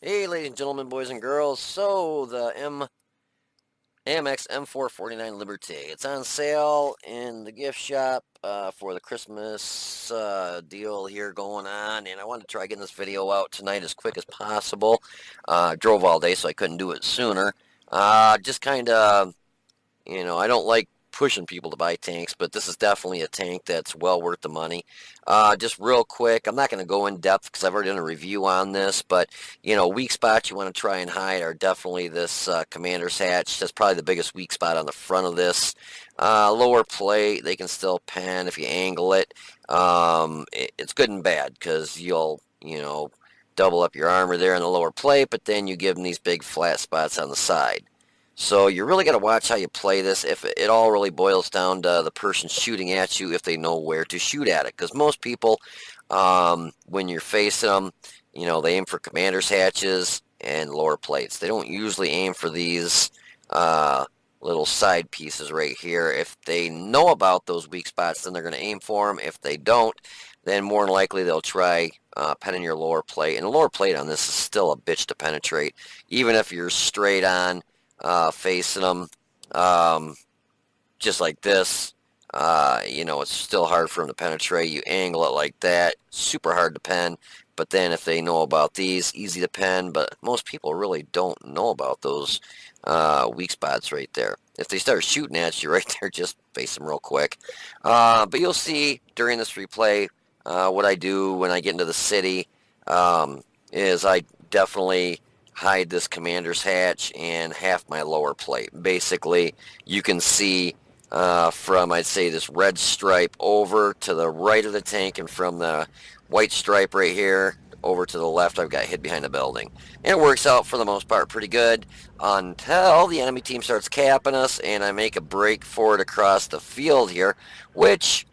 Hey, ladies and gentlemen, boys and girls. So, the AMX M4 49 Liberty. It's on sale in the gift shop for the Christmas deal here going on. And I wanted to try getting this video out tonight as quick as possible. Drove all day, so I couldn't do it sooner. Just kind of, I don't like pushing people to buy tanks, but this is definitely a tank that's well worth the money. Just real quick, I'm not going to go in depth because I've already done a review on this, but weak spots you want to try and hide are definitely this commander's hatch. That's probably the biggest weak spot on the front of this. Lower plate, they can still pen if you angle it. It's good and bad because you'll, double up your armor there in the lower plate, but then you give them these big flat spots on the side. So you really got to watch how you play this. If it all really boils down to the person shooting at you, if they know where to shoot at it. Because most people, when you're facing them, they aim for commander's hatches and lower plates. They don't usually aim for these little side pieces right here. If they know about those weak spots, then they're going to aim for them. If they don't, then more than likely they'll try penning your lower plate. And the lower plate on this is still a bitch to penetrate, even if you're straight on. Facing them just like this, it's still hard for them to penetrate. You angle it like that, super hard to pen. But then if they know about these, easy to pen. But most people really don't know about those weak spots right there. If they start shooting at you right there, just face them real quick. But you'll see during this replay what I do when I get into the city is I definitely hide this commander's hatch and half my lower plate. Basically, you can see from, I'd say, this red stripe over to the right of the tank, and from the white stripe right here over to the left, I've got hid behind the building. And it works out for the most part pretty good until the enemy team starts capping us and I make a break for it across the field here, which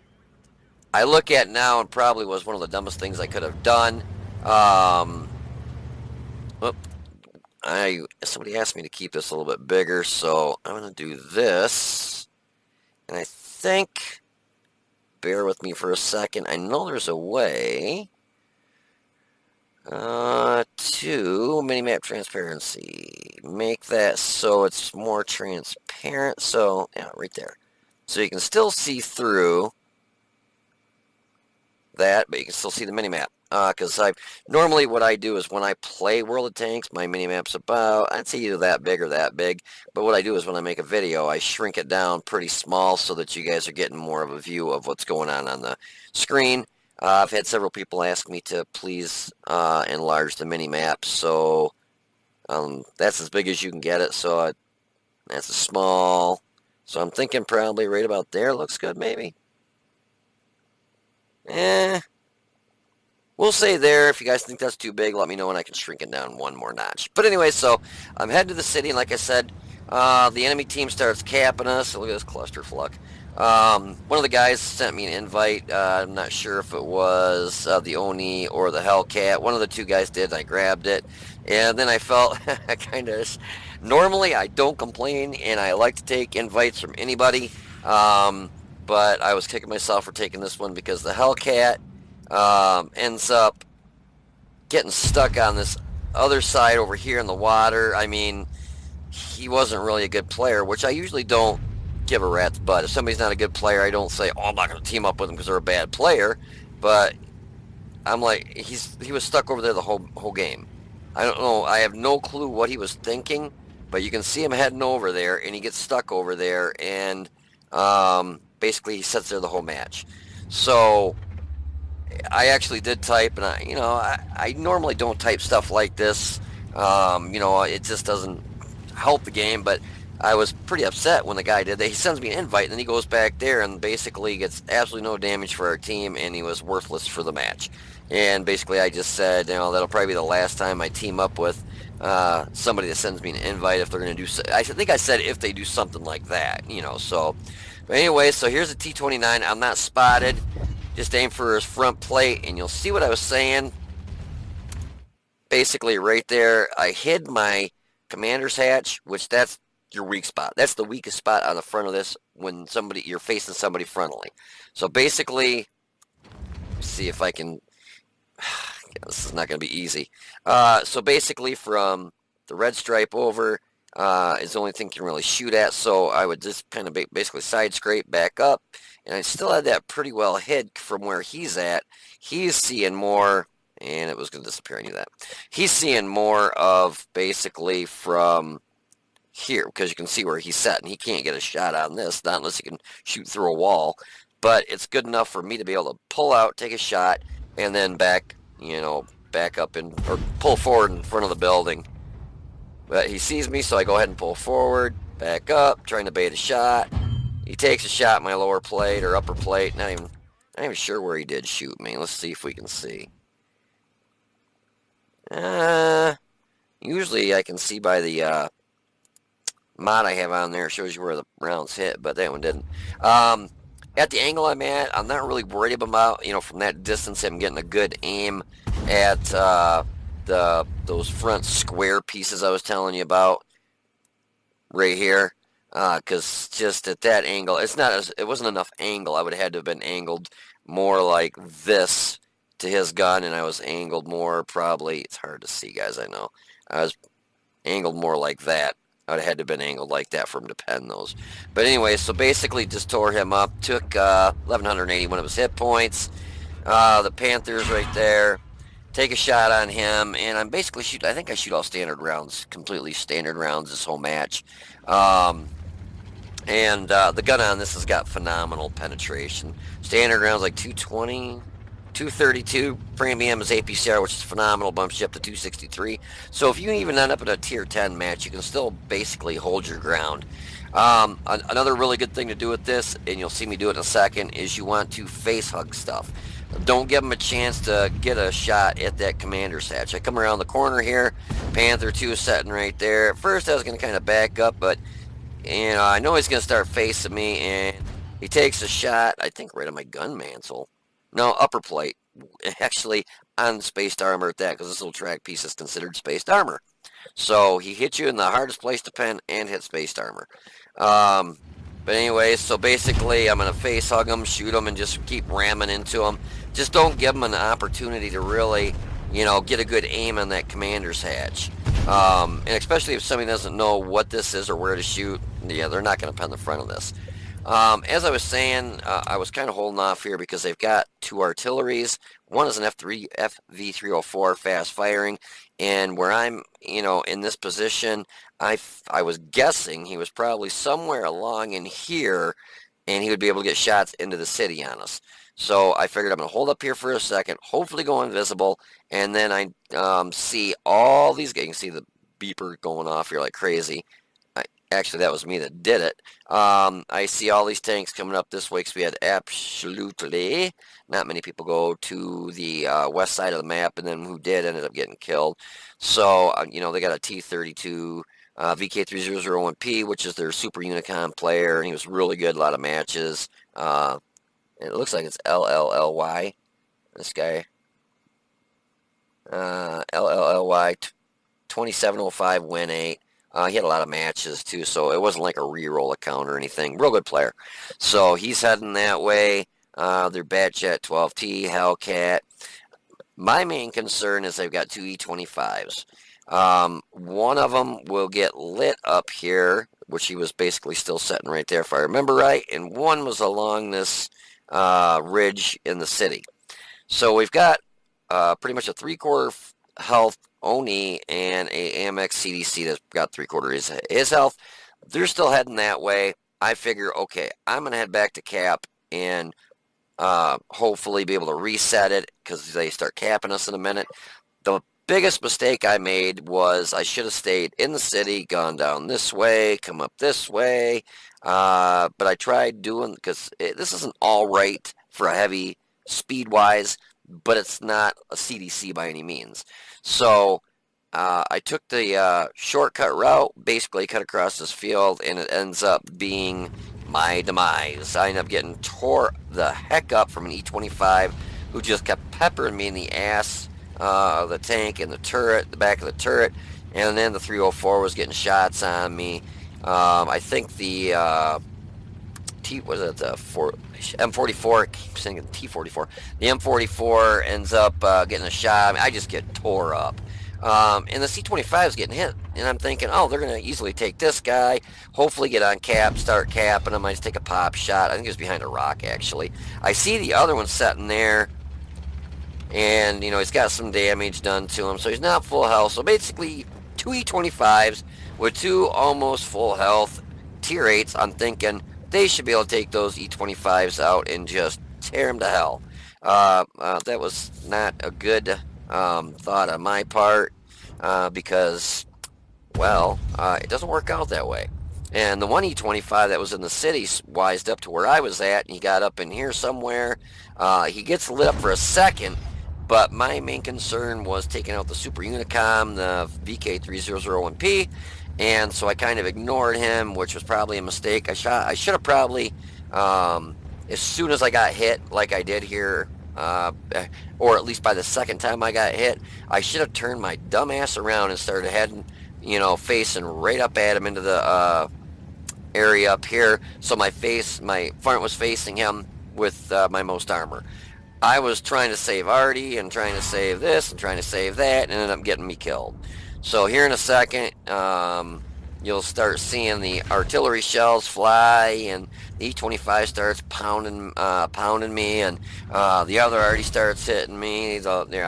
I look at now and probably was one of the dumbest things I could have done. Somebody asked me to keep this a little bit bigger, so I'm going to do this. And I think, bear with me for a second, I know there's a way to minimap transparency. Make that so it's more transparent. So, yeah, right there. So you can still see through that, but you can still see the minimap. Because normally what I do is when I play World of Tanks, my minimap's about, I'd say either that big or that big. But what I do is when I make a video, I shrink it down pretty small so that you guys are getting more of a view of what's going on the screen. I've had several people ask me to please enlarge the minimap, so that's as big as you can get it. So that's a small. So I'm thinking probably right about there looks good, maybe. We'll say there. If you guys think that's too big, let me know and I can shrink it down one more notch. But anyway, so I'm heading to the city, and like I said, the enemy team starts capping us. So look at this clusterfuck. One of the guys sent me an invite. I'm not sure if it was the Oni or the Hellcat. One of the two guys did, and I grabbed it. And then I felt kind of... Normally, I don't complain, and I like to take invites from anybody. But I was kicking myself for taking this one because the Hellcat ends up getting stuck on this other side over here in the water. I mean, he wasn't really a good player, which I usually don't give a rat's butt. If somebody's not a good player, I don't say, oh, I'm not going to team up with them because they're a bad player. But I'm like, he was stuck over there the whole game. I don't know. I have no clue what he was thinking, but you can see him heading over there, and he gets stuck over there, and basically he sits there the whole match. So I actually did type, and I normally don't type stuff like this. It just doesn't help the game, but I was pretty upset when the guy did that. He sends me an invite, and then he goes back there and basically gets absolutely no damage for our team, and he was worthless for the match. And basically I just said, that'll probably be the last time I team up with somebody that sends me an invite if they're going to do so. I think I said if they do something like that, so. But anyway, so here's a T-29. I'm not spotted. Just aim for his front plate, and you'll see what I was saying. Basically, right there, I hid my commander's hatch, which that's your weak spot. That's the weakest spot on the front of this when you're facing somebody frontally. So basically, see if I can this is not going to be easy. So basically from the red stripe over is the only thing you can really shoot at, so I would just kind of basically side scrape back up, and I still had that pretty well hid from where he's at. He's seeing more, and it was going to disappear, I knew that. He's seeing more of basically from here, because you can see where he's set, and he can't get a shot on this, not unless he can shoot through a wall. But it's good enough for me to be able to pull out, take a shot, and then back, back up or pull forward in front of the building. But he sees me, so I go ahead and pull forward, back up, trying to bait a shot. He takes a shot in my lower plate or upper plate. Not even sure where he did shoot me. Let's see if we can see. Usually I can see by the mod I have on there. It shows you where the rounds hit, but that one didn't. At the angle I'm at, I'm not really worried about, from that distance, I'm getting a good aim at those front square pieces I was telling you about right here. Because just at that angle, it wasn't enough angle. I would have had to have been angled more like this to his gun, and I was angled more probably, it's hard to see, guys, I know. I was angled more like that. I would have had to have been angled like that for him to pen those. But anyway, so basically just tore him up, took 1,181 of his hit points. The Panther's right there. Take a shot on him, and I'm basically I think I shoot all standard rounds, completely standard rounds this whole match. And the gun on this has got phenomenal penetration. Standard rounds like 220, 232. Premium is APCR, which is phenomenal, bumps you up to 263. So if you even end up in a tier 10 match, you can still basically hold your ground. Another really good thing to do with this, and you'll see me do it in a second, is you want to face hug stuff. Don't give them a chance to get a shot at that commander's hatch. I come around the corner here. Panther 2 is sitting right there. At first I was going to kind of back up, but I know he's going to start facing me, and he takes a shot, I think right on my gun mantle. No, upper plate. Actually, on spaced armor at that, because this little track piece is considered spaced armor. So he hit you in the hardest place to pen and hit spaced armor. But anyway, so basically I'm going to face hug him, shoot him, and just keep ramming into him. Just don't give him an opportunity to really, get a good aim on that commander's hatch. And especially if somebody doesn't know what this is or where to shoot, yeah, they're not going to pen the front of this. As I was saying, I was kind of holding off here because they've got 2 artilleries. One is an FV304 fast firing, and where I'm, in this position, I was guessing he was probably somewhere along in here, and he would be able to get shots into the city on us. So I figured I'm going to hold up here for a second, hopefully go invisible, and then I see all these guys. You can see the beeper going off here like crazy. Actually, that was me that did it. I see all these tanks coming up this way because we had absolutely not many people go to the west side of the map, and then who did ended up getting killed. So, they got a T-32 VK301P, which is their Super Unicom player, and he was really good, a lot of matches. It looks like it's LLLY, this guy. LLLY 2705 win 8. He had a lot of matches too, so it wasn't like a re-roll account or anything. Real good player. So he's heading that way. Their Batjet 12T, Hellcat. My main concern is they've got 2 E25s. One of them will get lit up here, which he was basically still sitting right there if I remember right, and one was along this ridge in the city. So we've got pretty much a 3/4 health Oni and a AMX CDC that's got 3/4 his health. They're still heading that way. I figure, okay, I'm going to head back to cap and hopefully be able to reset it because they start capping us in a minute. The biggest mistake I made was I should have stayed in the city, gone down this way, come up this way. But I tried doing, because this isn't all right for a heavy speed-wise, but it's not a CDC by any means. So I took the shortcut route, basically cut across this field, and it ends up being my demise. I end up getting tore the heck up from an E25 who just kept peppering me in the ass of the tank and the turret, the back of the turret, and then the 304 was getting shots on me. I think the T was it the M44? I keep saying T44. The M44 ends up getting a shot. I mean, I just get tore up. And the C25 is getting hit, and I'm thinking, oh, they're gonna easily take this guy. Hopefully, get on cap, start capping him. I just take a pop shot. I think it was behind a rock actually. I see the other one sitting there, and he's got some damage done to him, so he's not full health. So basically, two E25s with two almost full health tier 8s. I'm thinking they should be able to take those E25s out and just tear them to hell. That was not a good thought on my part, because, well, it doesn't work out that way. And the one E25 that was in the city wised up to where I was at, and he got up in here somewhere. He gets lit up for a second, but my main concern was taking out the Super Unicom, the VK3001P, and so I kind of ignored him, which was probably a mistake. I should have probably, as soon as I got hit, like I did here, or at least by the second time I got hit, I should have turned my dumb ass around and started heading, facing right up at him into the area up here, so my front was facing him with my most armor. I was trying to save Artie and trying to save this and trying to save that, and ended up getting me killed. So here in a second, you'll start seeing the artillery shells fly, and the E25 starts pounding me, and the other Artie starts hitting me. They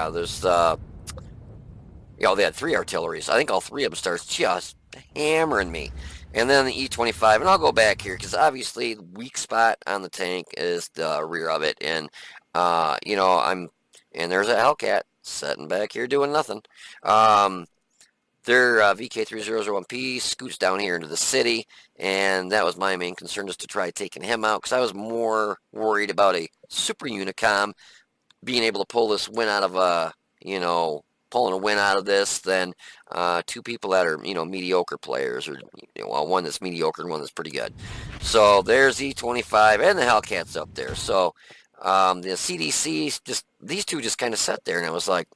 had 3 artilleries. I think all 3 of them starts just hammering me. And then the E25, and I'll go back here because obviously the weak spot on the tank is the rear of it, and and there's a Hellcat sitting back here doing nothing. Their VK3001P scoots down here into the city, and that was my main concern, just to try taking him out, because I was more worried about a Super Unicom being able to pull this win out of pulling a win out of this than 2 people that are mediocre players, or one that's mediocre and one that's pretty good. So there's E25 and the Hellcats up there. So the CDC, these 2 just kind of sat there, and I was like,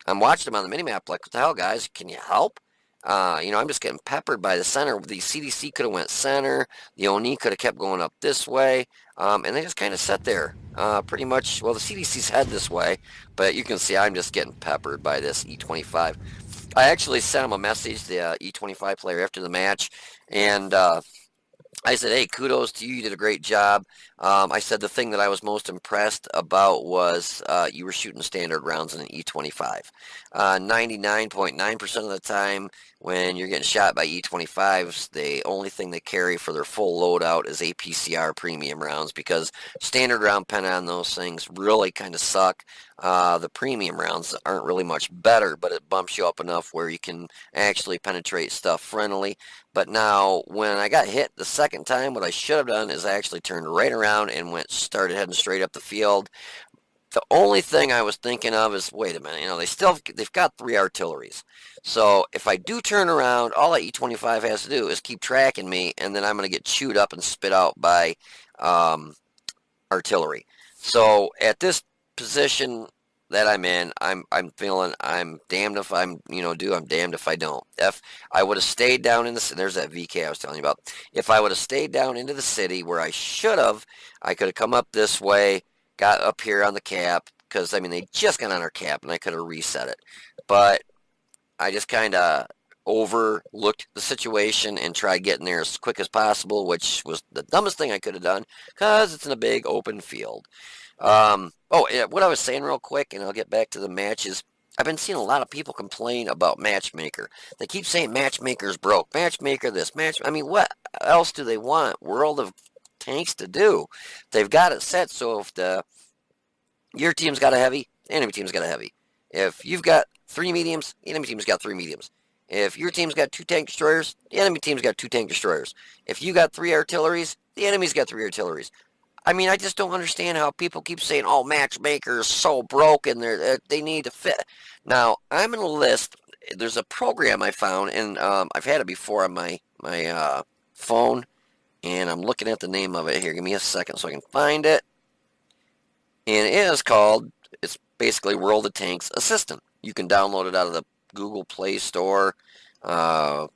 I'm watching them on the minimap like, what the hell, guys? Can you help? I'm just getting peppered by the center. The CDC could have went center. The ONI could have kept going up this way. And they just kind of sat there. Pretty much, well, the CDC's head this way, but you can see I'm just getting peppered by this E25. I actually sent him a message, the E25 player, after the match, and I said, hey, kudos to you. You did a great job. I said the thing that I was most impressed about was you were shooting standard rounds in an E25. 99.9% of the time when you're getting shot by E25s, the only thing they carry for their full loadout is APCR premium rounds, because standard round pen on those things really kind of suck. The premium rounds aren't really much better, but it bumps you up enough where you can actually penetrate stuff friendly. But now, when I got hit the second time, what I should have done is I actually turned right around and started heading straight up the field. The only thing I was thinking of is, wait a minute, they've got 3 artilleries. So if I do turn around, all that E25 has to do is keep tracking me, and then I'm going to get chewed up and spit out by artillery. So at this position that I'm in, I'm feeling I'm damned if I'm I'm damned if I don't. If I would have stayed down in the city, there's that VK I was telling you about. If I would have stayed down into the city where I should have, I could have come up this way, got up here on the cap, because they just got on our cap, and I could have reset it. But I just kind of overlooked the situation and tried getting there as quick as possible, which was the dumbest thing I could have done, because it's in a big open field. What I was saying real quick, and I'll get back to the matches. I've been seeing a lot of people complain about Matchmaker. They keep saying Matchmaker's broke. Matchmaker this, what else do they want World of Tanks to do? They've got it set so if your team's got a heavy, the enemy team's got a heavy. If you've got 3 mediums, the enemy team's got 3 mediums. If your team's got 2 tank destroyers, the enemy team's got 2 tank destroyers. If you got 3 artilleries, the enemy's got 3 artilleries. I just don't understand how people keep saying, oh, Matchmaker is so broken, they need to fit. Now, I'm going to list, there's a program I found, and I've had it before on my phone, and I'm looking at the name of it here. Give me a second so I can find it. And it's basically World of Tanks Assistant. You can download it out of the Google Play Store, on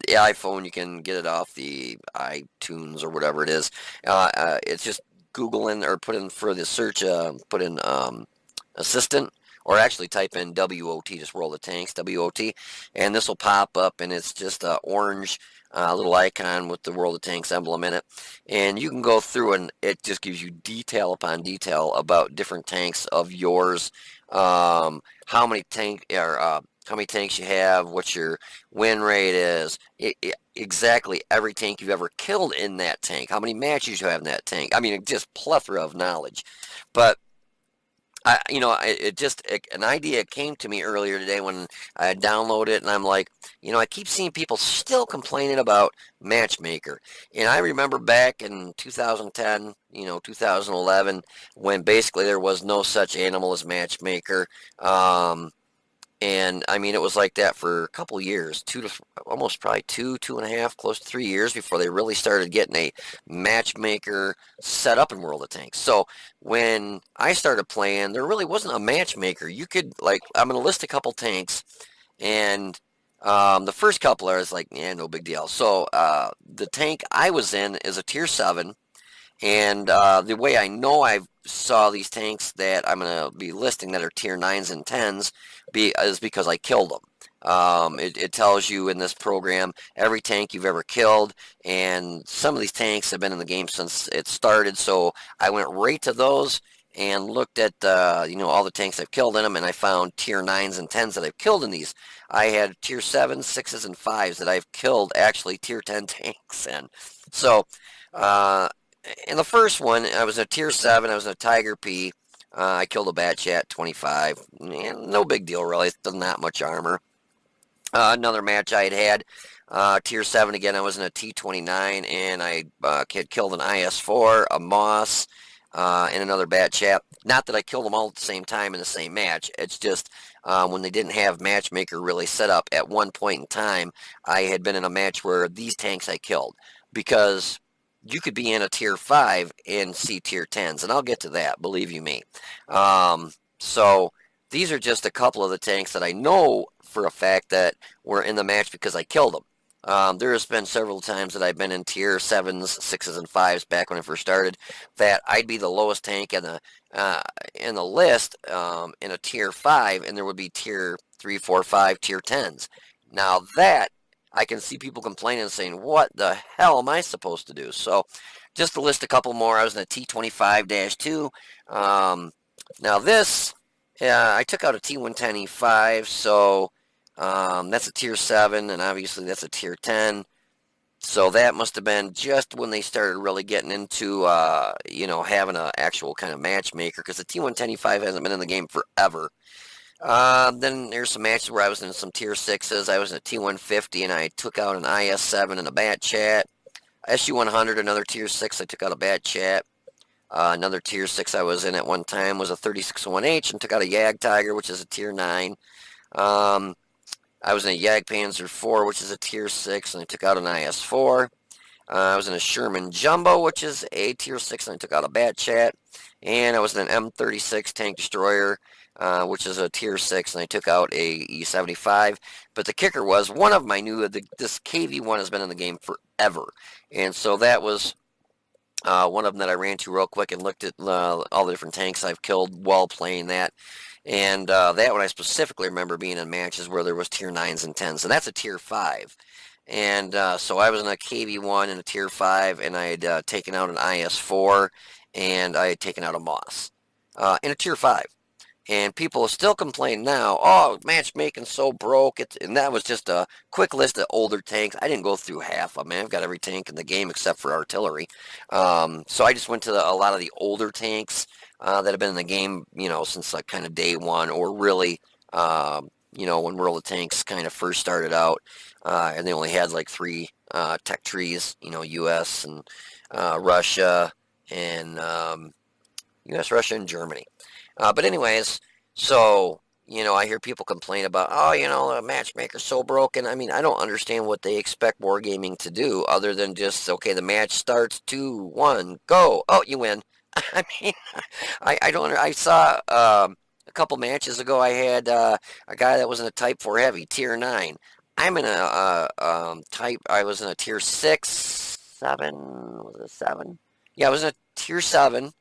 the iPhone, you can get it off the iTunes or whatever it is. It's just Google in or put in for the search, put in assistant, or actually type in WOT, just World of Tanks, WOT, and this will pop up, and it's just a orange little icon with the World of Tanks emblem in it, and you can go through, and it just gives you detail upon detail about different tanks of yours, how many how many tanks you have, what your win rate is, exactly every tank you've ever killed in that tank, how many matches you have in that tank. I mean, just plethora of knowledge. But an idea came to me earlier today when I downloaded it, and I'm like, I keep seeing people still complaining about Matchmaker. And I remember back in 2010, 2011, when basically there was no such animal as Matchmaker. And I mean, it was like that for a couple years, almost probably 2.5, close to 3 years before they really started getting a matchmaker set up in World of Tanks. So when I started playing, there really wasn't a matchmaker. You could, like, I'm going to list a couple tanks, and the first couple I was like, yeah, no big deal. So the tank I was in is a tier 7. And the way I know I saw these tanks that I'm going to be listing that are tier 9s and 10s is because I killed them. It tells you in this program every tank you've ever killed, and some of these tanks have been in the game since it started, so I went right to those and looked at all the tanks I've killed in them, and I found tier 9s and 10s that I've killed in these. I had tier 7s, 6s, and 5s that I've killed actually tier 10 tanks in. So in the first one, I was a tier 7. I was a Tiger P. I killed a Batchat 25. No big deal, really. It's not much armor. Another match I had tier 7 again. I was in a T29, and I had killed an IS4, a Moss, and another Batchat. Not that I killed them all at the same time in the same match. It's just when they didn't have Matchmaker really set up at one point in time, I had been in a match where these tanks I killed, because you could be in a tier 5 and see tier 10s, and I'll get to that, believe you me. So these are just a couple of the tanks that I know for a fact that were in the match because I killed them. There has been several times that I've been in tier 7s, 6s, and 5s back when I first started, that I'd be the lowest tank in the list in a tier 5, and there would be tier 3, 4, 5, tier 10s. Now that I can see people complaining and saying, what the hell am I supposed to do? So just to list a couple more, I was in a T25-2. Now this, I took out a T110E5, so that's a tier 7, and obviously that's a tier 10. So that must have been just when they started really getting into, having an actual kind of matchmaker, because the T110E5 hasn't been in the game forever. Then there's some matches where I was in some tier 6s. I was in a T150, and I took out an IS7 and a Batchat. SU100, another tier 6, I took out a Batchat. Another tier 6 I was in at one time was a 3601H, and took out a Yag Tiger, which is a tier 9. I was in a Yag Panzer 4, which is a tier 6, and I took out an IS4. I was in a Sherman Jumbo, which is a tier 6, and I took out a Batchat. And I was in an M36 Tank Destroyer, which is a tier 6, and I took out a E75. But the kicker was, one of them I knew, this KV1 has been in the game forever. And so that was one of them that I ran to real quick and looked at all the different tanks I've killed while playing that. And that one I specifically remember being in matches where there was tier 9s and 10s. And that's a tier 5. And so I was in a KV1 and a tier 5, and I had taken out an IS4, and I had taken out a Moss in a tier 5. And people are still complaining now, oh, matchmaking's so broke. And that was just a quick list of older tanks. I didn't go through half of them. I've got every tank in the game except for artillery. So I just went to a lot of the older tanks that have been in the game, since like kind of day one, or really, when World of Tanks kind of first started out. And they only had like 3 tech trees, U.S. and Russia, and U.S., Russia, and Germany. But anyways, so, I hear people complain about, the matchmaker's so broken. I mean, I don't understand what they expect wargaming to do other than just, okay, the match starts, 2, 1, go. Oh, you win. I mean, I don't, I saw a couple matches ago, I had a guy that was in a Type 4 Heavy, tier 9. I'm in a type. I was in a tier 6, 7. Was it 7? Yeah, I was in a tier 7.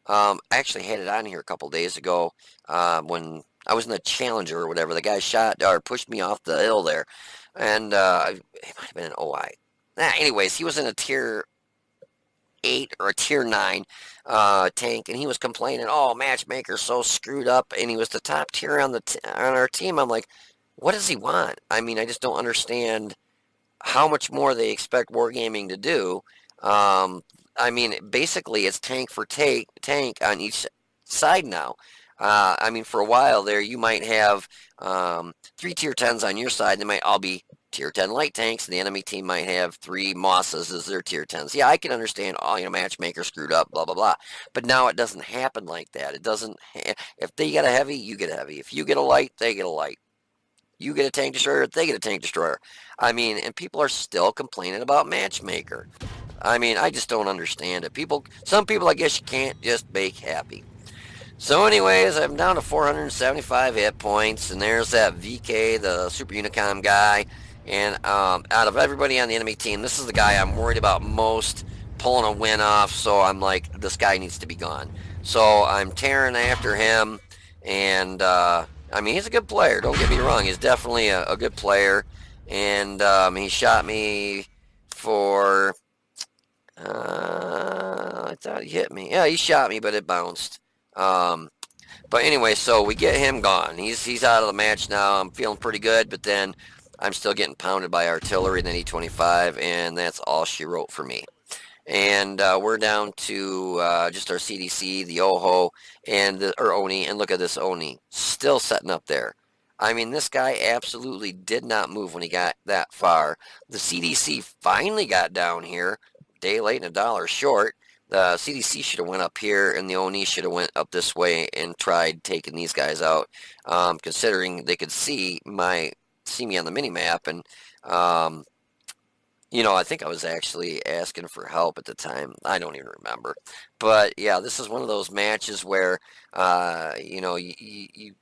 I actually had it on here a couple days ago when I was in the Challenger or whatever. The guy shot or pushed me off the hill there, and it might have been an OI. Anyways, he was in a tier 8 or a tier 9 tank, and he was complaining, "Oh, matchmaker's so screwed up," and he was the top tier on on our team. I'm like, what does he want? I mean, I just don't understand how much more they expect Wargaming to do. Um, I mean, basically, it's tank for tank on each side now. I mean, for a while there, you might have 3 tier 10s on your side. They might all be tier 10 light tanks, and the enemy team might have 3 Mosses as their tier 10s. Yeah, I can understand, oh, matchmaker screwed up, blah, blah, blah. But now it doesn't happen like that. It doesn't, if they get a heavy, you get a heavy. If you get a light, they get a light. You get a tank destroyer, they get a tank destroyer. I mean, and people are still complaining about matchmaker. I mean, I just don't understand it. Some people, I guess you can't just make happy. So anyways, I'm down to 475 hit points, and there's that VK, the Super Unicom guy. And out of everybody on the enemy team, this is the guy I'm worried about most pulling a win off, so I'm like, this guy needs to be gone. So I'm tearing after him, and I mean, he's a good player, don't get me wrong. He's definitely a good player, and he shot me for, I thought he hit me. Yeah, he shot me, but it bounced. Um, but anyway, so we get him gone. He's out of the match now. I'm feeling pretty good, but then I'm still getting pounded by artillery and then E25, and that's all she wrote for me. And we're down to just our CDC, the OHO, or Oni, and look at this Oni, still setting up there. I mean, this guy absolutely did not move when he got that far. The CDC finally got down here, day late and a dollar short. The CDC should have went up here, and the Oni should have went up this way and tried taking these guys out, considering they could see me on the mini map, and I think I was actually asking for help at the time. I don't even remember, but yeah, this is one of those matches where you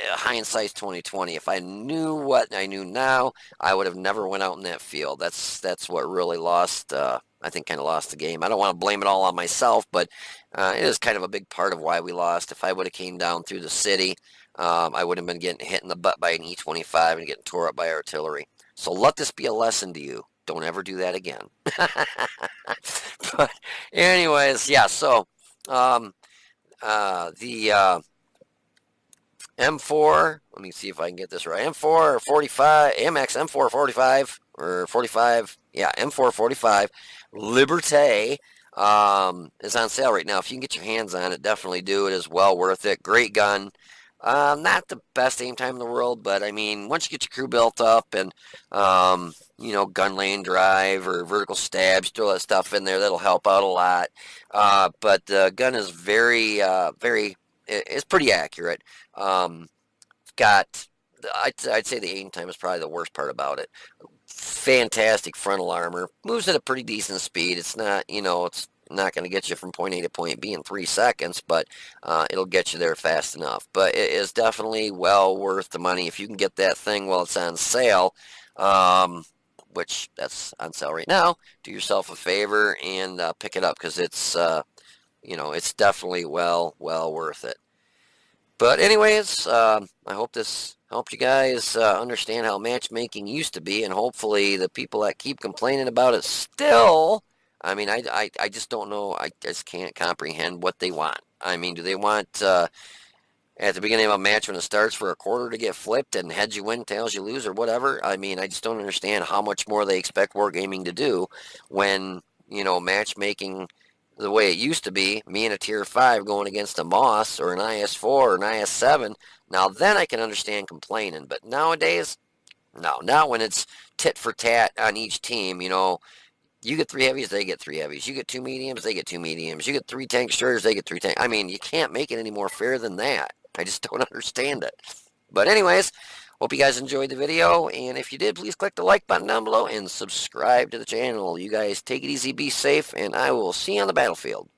hindsight's 2020. If I knew what I knew now, I would have never went out in that field. That's what really lost. I think kind of lost the game. I don't want to blame it all on myself, but it is kind of a big part of why we lost. If I would have came down through the city, I would have been getting hit in the butt by an E25 and getting tore up by artillery. So let this be a lesson to you. Don't ever do that again. But anyways, yeah. So the M4. Let me see if I can get this right. M4 45, AMX M4 45 or 45. Yeah, M4 45. Liberté is on sale right now. If you can get your hands on it, definitely do. It is well worth it. Great gun. Not the best aim time in the world, but I mean, once you get your crew built up and gun lane drive or vertical stabs, throw that stuff in there, that'll help out a lot. But the gun is it's pretty accurate. Got, I'd say the aim time is probably the worst part about it. Fantastic frontal armor, moves at a pretty decent speed. It's not, it's not going to get you from point A to point B in 3 seconds, but it'll get you there fast enough. But it is definitely well worth the money if you can get that thing while it's on sale, which that's on sale right now. Do yourself a favor and pick it up, because it's definitely well worth it. But anyways, I hope this helped you guys understand how matchmaking used to be, and hopefully the people that keep complaining about it still, I mean, I just don't know. I just can't comprehend what they want. I mean, do they want at the beginning of a match when it starts for a quarter to get flipped and heads you win, tails you lose, or whatever? I mean, I just don't understand how much more they expect Wargaming to do when, matchmaking the way it used to be, me in a tier 5 going against a Moss or an IS4 or an IS7. Now then I can understand complaining, but nowadays, no, not when it's tit for tat on each team. You get 3 heavies, they get 3 heavies. You get 2 mediums, they get 2 mediums. You get 3 tank destroyers, they get 3 tank. I mean, you can't make it any more fair than that. I just don't understand it. But anyways, hope you guys enjoyed the video, and if you did, please click the like button down below and subscribe to the channel. You guys take it easy, be safe, and I will see you on the battlefield.